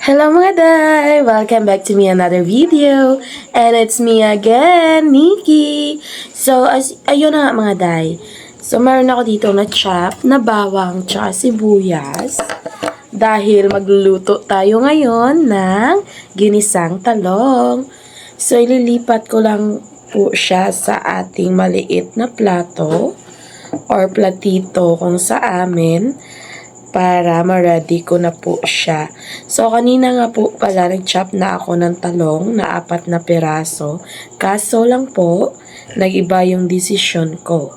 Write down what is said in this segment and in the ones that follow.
Hello mga day! Welcome back to me another video. And it's me again, Nikki. So, ayun na nga mga day. So, meron ako dito na chop na bawang tsaka sibuyas. Dahil magluluto tayo ngayon ng ginisang talong. So, ililipat ko lang po siya sa ating maliit na plato or platito kung sa amin para ma-ready ko na po siya. So, kanina nga po pala nag-chop na ako ng talong na 4 na piraso. Kaso lang po, nag-iba yung decision ko.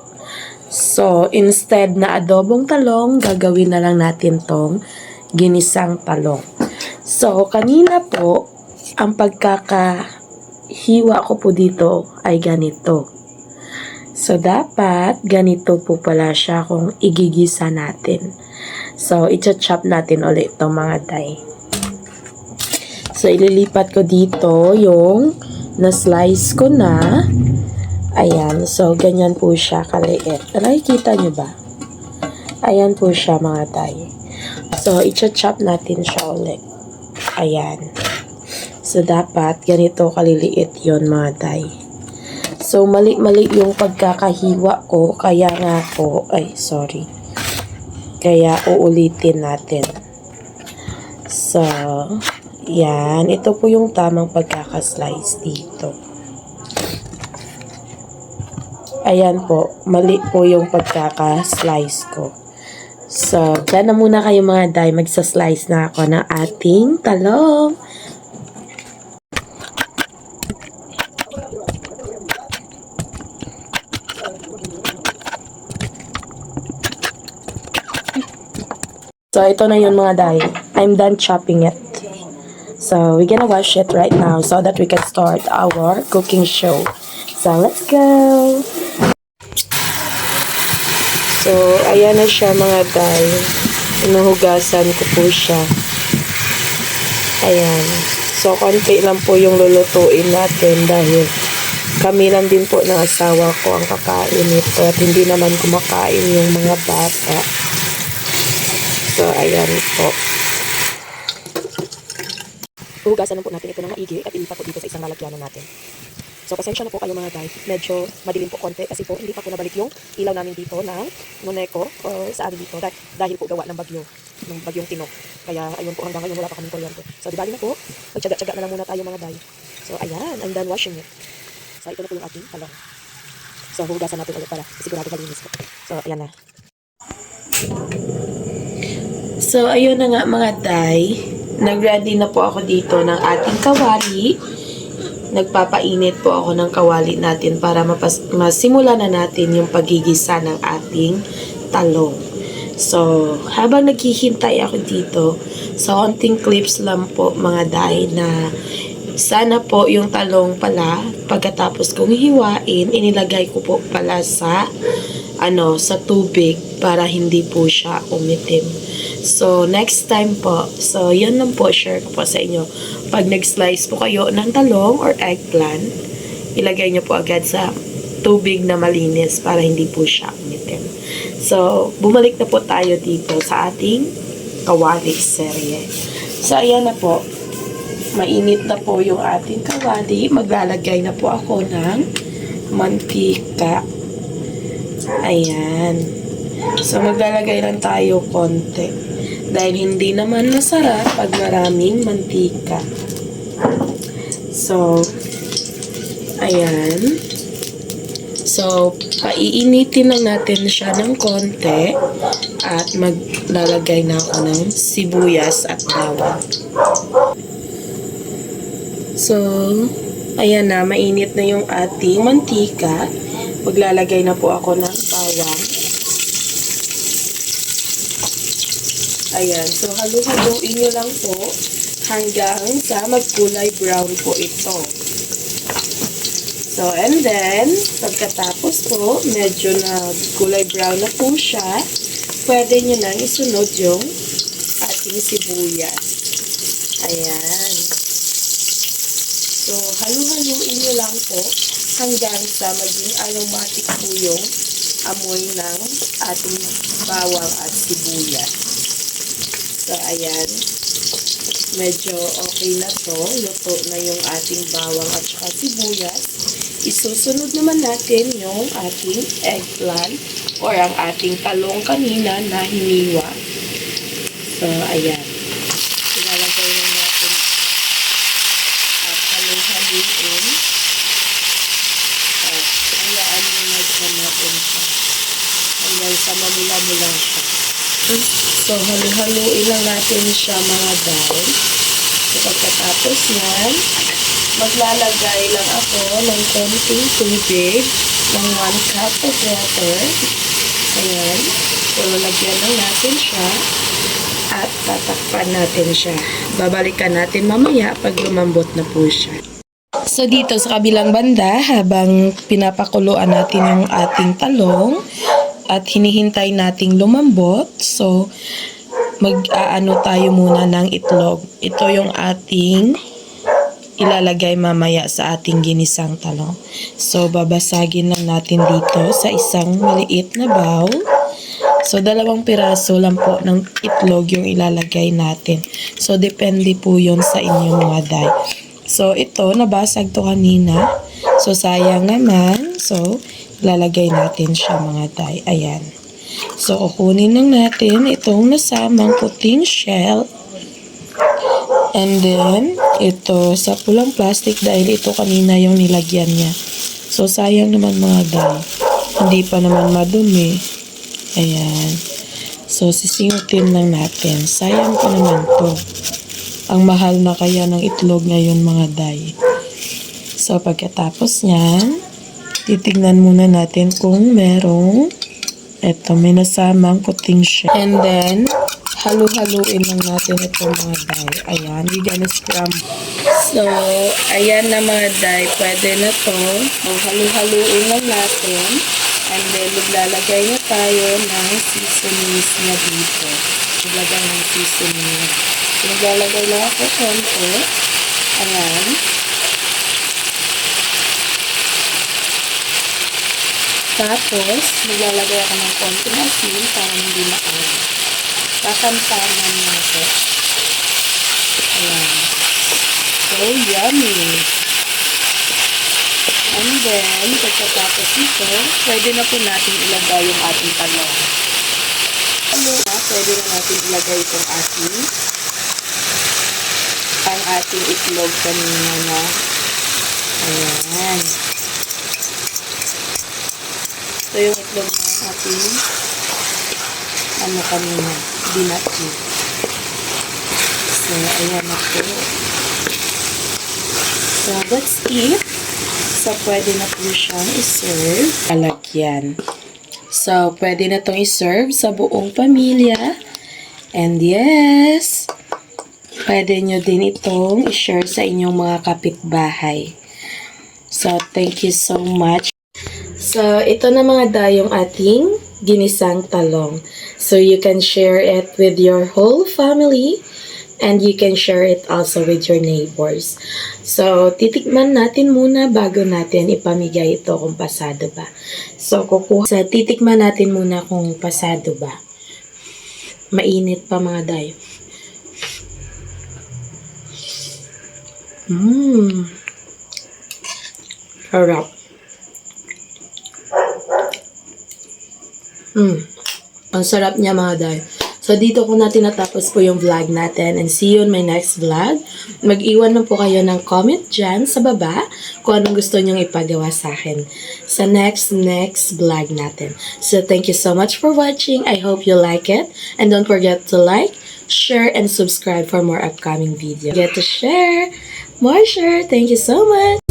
So, instead na adobong talong, gagawin na lang natin tong ginisang talong. So, kanina po, ang pagkakahiwa ko po dito ay ganito. So, dapat ganito po pala siya kung igigisa natin. So, i-chop natin ulit itong mga day. So, ililipat ko dito yung na-slice ko na. Ayan. So, ganyan po siya kaliit. Nakikita nyo ba? Ayan po siya mga day. So, i-chop natin siya ulit. Ayan. So, dapat ganito kaliliit yon mga day. So, mali-mali yung pagkakahiwa ko. Kaya nga po, kaya uulitin natin. So, yan. Ito po yung tamang pagkakaslice dito. Ayan po. Mali po yung pagkakaslice ko. So, dyan na muna kayo mga day. Magsaslice na ako ng ating talong. So, ito na yun mga day. I'm done chopping it. So, we're gonna wash it right now so that we can start our cooking show. So, let's go! So, ayan na siya mga day. Inuhugasan ko po siya. Ayan. So, konti lang po yung lulutuin natin dahil kami lang din po ng asawa ko ang kakain nito at hindi naman kumakain yung mga bata. So, ayan po. Hugasan lang po natin ito ng maigi at ilipat po dito sa isang lalagyanan natin. So, pasensya na po kayo mga day. Medyo madilim po konti kasi po hindi pa po nabalik yung ilaw namin dito ng Noneco o sa amin dito dahil po gawa ng bagyo, ng bagyong Tino. Kaya, ayun po hanggang ngayon wala pa kaming kuryente. So, di bali na po. Magtsaga-tsaga na lang muna tayo mga day. So, ayan. I'm done washing it. So, ito na po yung ating talong. So, hugasan natin ulit para sigurado malinis po. So, ayan na. So, ayun na nga mga day. Nag-ready na po ako dito ng ating kawali. Nagpapainit po ako ng kawali natin para masimula na natin yung pagigisa ng ating talong. So, habang naghihintay ako dito, sa konting clips lang po mga day na sana po yung talong pala, pagkatapos kong hiwain, inilagay ko po pala sa tubig para hindi po siya umitim. So, next time po, so, yun lang po, share ko po sa inyo. Pag nag-slice po kayo ng talong or eggplant, ilagay nyo po agad sa tubig na malinis para hindi po siya umitim. So, bumalik na po tayo dito sa ating kawali serye. So, ayan na po. Mainit na po yung ating kawali. Maglalagay na po ako ng mantika. Ayan. So, maglalagay lang tayo konti. Dahil hindi naman masarap pag maraming mantika. So, ayan. So, paiinitin lang natin siya ng konti. At maglalagay na ako ng sibuyas at bawang. So, ayan na. Mainit na yung ating mantika. Maglalagay na po ako ng bawang. Ayan. So, halu-haluin nyo lang po hanggang sa magkulay brown po ito. So, and then, pagkatapos po, medyo kulay brown na po siya, pwede nyo nang isunod yung ating sibuyas. Ayan. So, halu-haluin nyo lang po hanggang sa maging aromatic po yung amoy ng ating bawang at sibuyas. So, ayan. medyo okay na to. Luto na yung ating bawang at saka sibuyas. Isusunod naman natin yung ating eggplant or ang ating talong kanina na hiniwa. So, ayan. Ilalagay na natin at halong-haluin. At hayaan mo na dyan natin siya. Hanggang sa mamula-mula siya. So, halu-haluin lang natin siya mga day. So, pagkatapos yan, maglalagay lang ako ng konting tubig ng 1 cup of water. Ayan. So, lagyan lang natin siya at tatakpan natin siya. Babalikan natin mamaya pag lumambot na po siya. So, dito sa kabilang banda, habang pinapakuluan natin yung ating talong at hinihintay nating lumambot, so, mag-aano tayo muna ng itlog. Ito yung ating ilalagay mamaya sa ating ginisang talong. So, babasagin lang natin dito sa isang maliit na bowl. So, 2 piraso lang po ng itlog yung ilalagay natin. So, depende po yun sa inyong mga day. So, ito, nabasag to kanina. So, sayang naman. So, ilalagay natin siya mga day. Ayan. So, kukunin lang natin itong nasamang puting shell. And then, ito sa pulang plastic dahil ito kanina yung nilagyan niya. So, sayang naman mga day. Hindi pa naman madumi. Ayan. So, sisingutin lang natin. Sayang pa naman to. Ang mahal na kaya ng itlog ngayon mga day. So, pagkatapos niyan, titignan muna natin kung merong may nasamang puting shell. And then, halu-haluin lang natin ito mga day. Ayan, we gonna scramble. So, ayan na mga day. Pwede na to. Halu-haluin lang natin. And then, maglalagay na tayo ng seasonings na dito. Maglagay ng seasoning. So, maglalagay lang ako konti. Ayan. Tapos, maglalagay ako ng konting asin para hindi maalat. Kakamtaman natin. Ayan. So, yummy. And then, pagkatapos ito, pwede na po natin ilagay yung ating talong. Pwede na natin ilagay itong ang ating itlog kanina na. Ayan. Ito yung itlog na ating kanina, binati. So, ayan na po. So, that's it. So, pwede na po siyang iserve. Lalagyan. So, pwede na itong iserve sa buong pamilya. And yes, pwede nyo din itong i-share sa inyong mga kapitbahay. So, thank you so much. So, ito na mga dayong ating ginisang talong. So, you can share it with your whole family and you can share it also with your neighbors. So, titikman natin muna bago natin ipamigay ito kung pasado ba. So, titikman natin muna kung pasado ba. Mainit pa mga day. Harap. Ang sarap niya mga day. So, dito ko na tinatapos po yung vlog natin and see you in my next vlog. Mag-iwan na po kayo ng comment dyan sa baba kung anong gusto nyong ipagawa sa akin sa next vlog natin. So, thank you so much for watching. I hope you like it. And don't forget to like, share, and subscribe for more upcoming videos. Get to share. More share. Thank you so much.